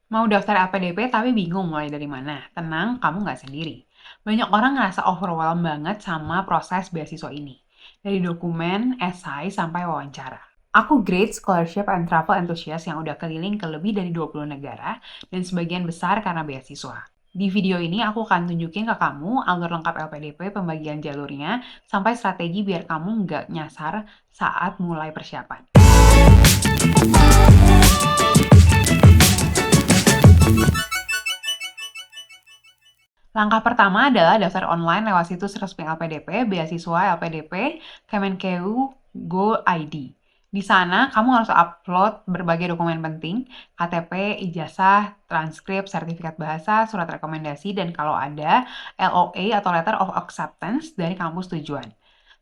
Mau daftar LPDP tapi bingung mulai dari mana? Tenang, kamu nggak sendiri. Banyak orang ngerasa overwhelmed banget sama proses beasiswa ini. Dari dokumen, esai, sampai wawancara. Aku Great Scholarship and Travel Enthusiast yang udah keliling ke lebih dari 20 negara dan sebagian besar karena beasiswa. Di video ini aku akan tunjukin ke kamu alur lengkap LPDP, pembagian jalurnya, sampai strategi biar kamu nggak nyasar saat mulai persiapan. Langkah pertama adalah daftar online lewat situs resmi LPDP, beasiswa LPDP, Kemenkeu Go ID. Di sana, kamu harus upload berbagai dokumen penting, KTP, ijazah, transkrip, sertifikat bahasa, surat rekomendasi, dan kalau ada, LOA atau Letter of Acceptance dari kampus tujuan.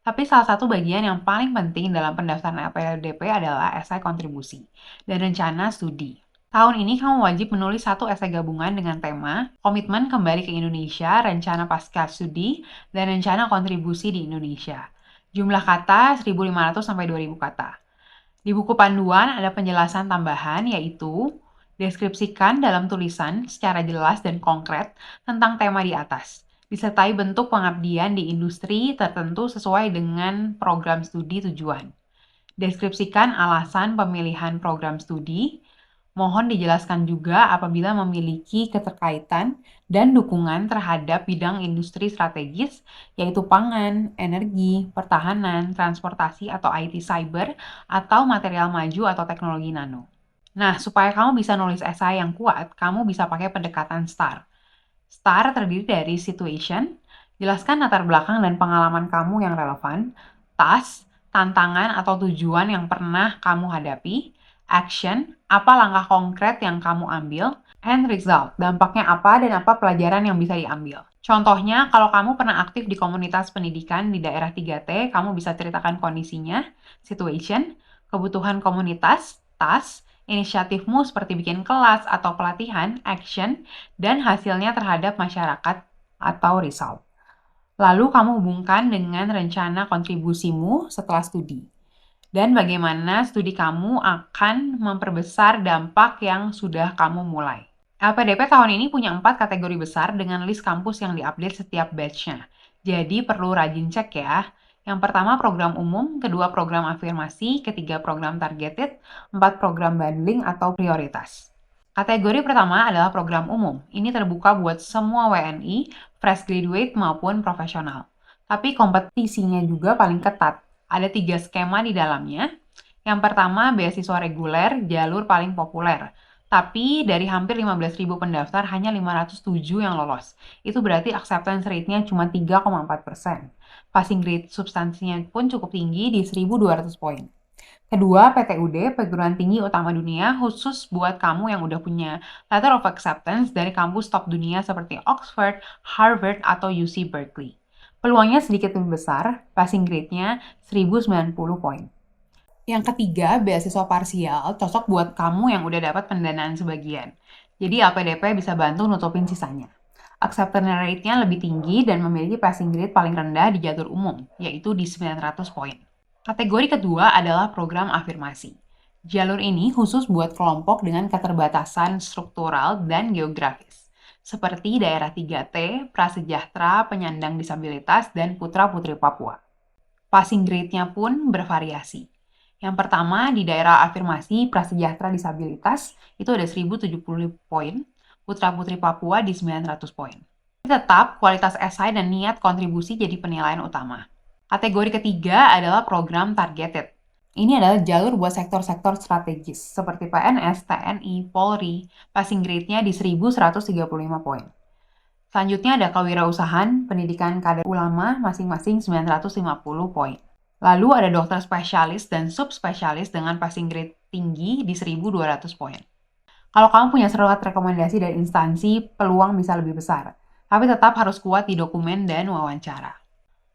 Tapi salah satu bagian yang paling penting dalam pendaftaran LPDP adalah esai kontribusi dan rencana studi. Tahun ini kamu wajib menulis satu esai gabungan dengan tema komitmen kembali ke Indonesia, rencana pasca studi, dan rencana kontribusi di Indonesia. Jumlah kata 1.500 sampai 2.000 kata. Di buku panduan ada penjelasan tambahan yaitu deskripsikan dalam tulisan secara jelas dan konkret tentang tema di atas, disertai bentuk pengabdian di industri tertentu sesuai dengan program studi tujuan. Deskripsikan alasan pemilihan program studi. Mohon dijelaskan juga apabila memiliki keterkaitan dan dukungan terhadap bidang industri strategis, yaitu pangan, energi, pertahanan, transportasi atau IT cyber, atau material maju atau teknologi nano. Nah, supaya kamu bisa nulis esai yang kuat, kamu bisa pakai pendekatan STAR. STAR terdiri dari situation, jelaskan latar belakang dan pengalaman kamu yang relevan, task, tantangan atau tujuan yang pernah kamu hadapi, action, apa langkah konkret yang kamu ambil, and result, dampaknya apa dan apa pelajaran yang bisa diambil. Contohnya, kalau kamu pernah aktif di komunitas pendidikan di daerah 3T, kamu bisa ceritakan kondisinya, situation, kebutuhan komunitas, task, inisiatifmu seperti bikin kelas atau pelatihan, action, dan hasilnya terhadap masyarakat atau result. Lalu kamu hubungkan dengan rencana kontribusimu setelah studi. Dan bagaimana studi kamu akan memperbesar dampak yang sudah kamu mulai. LPDP tahun ini punya 4 kategori besar dengan list kampus yang diupdate setiap batch-nya. Jadi perlu rajin cek ya. Yang pertama program umum, kedua program afirmasi, ketiga program targeted, 4 program bundling atau prioritas. Kategori pertama adalah program umum. Ini terbuka buat semua WNI, fresh graduate maupun profesional. Tapi kompetisinya juga paling ketat. Ada 3 skema di dalamnya. Yang pertama, beasiswa reguler, jalur paling populer. Tapi dari hampir 15.000 pendaftar, hanya 507 yang lolos. Itu berarti acceptance rate-nya cuma 3,4%. Passing grade substansinya pun cukup tinggi di 1.200 poin. Kedua, PTUD, perguruan tinggi utama dunia, khusus buat kamu yang udah punya letter of acceptance dari kampus top dunia seperti Oxford, Harvard, atau UC Berkeley. Peluangnya sedikit lebih besar, passing grade-nya 1.090 poin. Yang ketiga, beasiswa parsial, cocok buat kamu yang udah dapat pendanaan sebagian. Jadi LPDP bisa bantu nutupin sisanya. Acceptance rate-nya lebih tinggi dan memiliki passing grade paling rendah di jalur umum, yaitu di 900 poin. Kategori kedua adalah program afirmasi. Jalur ini khusus buat kelompok dengan keterbatasan struktural dan geografis, seperti daerah 3T, prasejahtera, penyandang disabilitas, dan putra-putri Papua. Passing grade-nya pun bervariasi. Yang pertama, di daerah afirmasi prasejahtera disabilitas, itu ada 1.070 poin, putra-putri Papua di 900 poin. Tetap, kualitas esai dan niat kontribusi jadi penilaian utama. Kategori ketiga adalah program targeted. Ini adalah jalur buat sektor-sektor strategis, seperti PNS, TNI, Polri, passing grade-nya di 1.135 poin. Selanjutnya ada kewirausahaan, pendidikan kader ulama, masing-masing 950 poin. Lalu ada dokter spesialis dan subspesialis dengan passing grade tinggi di 1.200 poin. Kalau kamu punya surat rekomendasi dari instansi, peluang bisa lebih besar. Tapi tetap harus kuat di dokumen dan wawancara.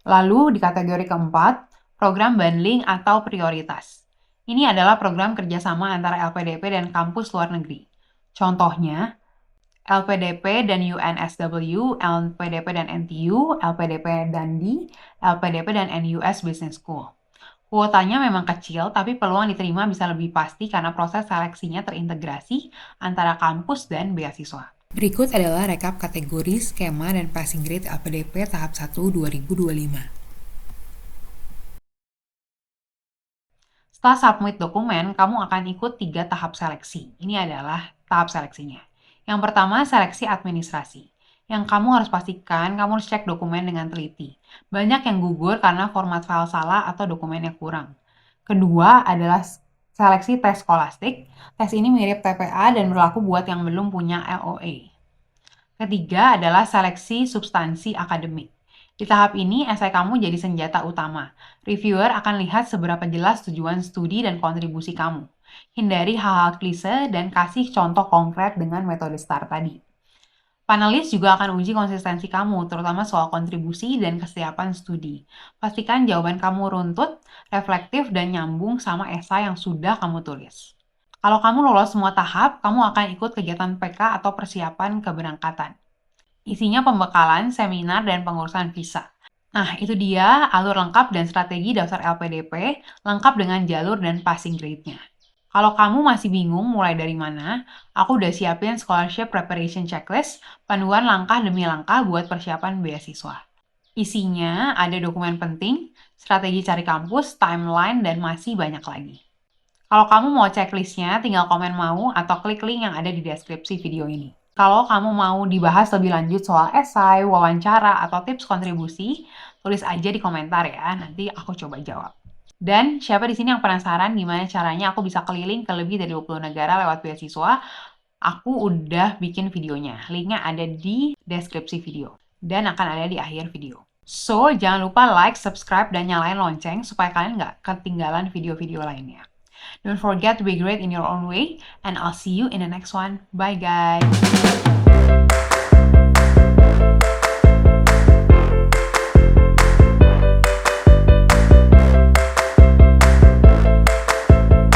Lalu di kategori keempat, program bundling atau prioritas. Ini adalah program kerjasama antara LPDP dan kampus luar negeri. Contohnya, LPDP dan UNSW, LPDP dan NTU, LPDP Dundee, LPDP dan NUS Business School. Kuotanya memang kecil, tapi peluang diterima bisa lebih pasti karena proses seleksinya terintegrasi antara kampus dan beasiswa. Berikut adalah rekap kategori, skema, dan passing grade LPDP tahap 1 2025. Setelah submit dokumen, kamu akan ikut 3 tahap seleksi. Ini adalah tahap seleksinya. Yang pertama, seleksi administrasi. Yang kamu harus pastikan, kamu harus cek dokumen dengan teliti. Banyak yang gugur karena format file salah atau dokumennya kurang. Kedua adalah seleksi tes skolastik. Tes ini mirip TPA dan berlaku buat yang belum punya LOA. Ketiga adalah seleksi substansi akademik. Di tahap ini, esai kamu jadi senjata utama. Reviewer akan lihat seberapa jelas tujuan studi dan kontribusi kamu. Hindari hal-hal klise dan kasih contoh konkret dengan metode STAR tadi. Panelis juga akan uji konsistensi kamu, terutama soal kontribusi dan kesiapan studi. Pastikan jawaban kamu runtut, reflektif, dan nyambung sama esai yang sudah kamu tulis. Kalau kamu lolos semua tahap, kamu akan ikut kegiatan PK atau persiapan keberangkatan. Isinya pembekalan, seminar, dan pengurusan visa. Nah, itu dia alur lengkap dan strategi daftar LPDP, lengkap dengan jalur dan passing grade-nya. Kalau kamu masih bingung mulai dari mana, aku udah siapin scholarship preparation checklist, panduan langkah demi langkah buat persiapan beasiswa. Isinya ada dokumen penting, strategi cari kampus, timeline, dan masih banyak lagi. Kalau kamu mau checklistnya, tinggal komen mau atau klik link yang ada di deskripsi video ini. Kalau kamu mau dibahas lebih lanjut soal esai, wawancara, atau tips kontribusi, tulis aja di komentar ya, nanti aku coba jawab. Dan siapa di sini yang penasaran gimana caranya aku bisa keliling ke lebih dari 20 negara lewat beasiswa? Aku udah bikin videonya. Linknya ada di deskripsi video. Dan akan ada di akhir video. So, jangan lupa like, subscribe, dan nyalain lonceng supaya kalian nggak ketinggalan video-video lainnya. Don't forget to be great in your own way, and I'll see you in the next one. Bye guys!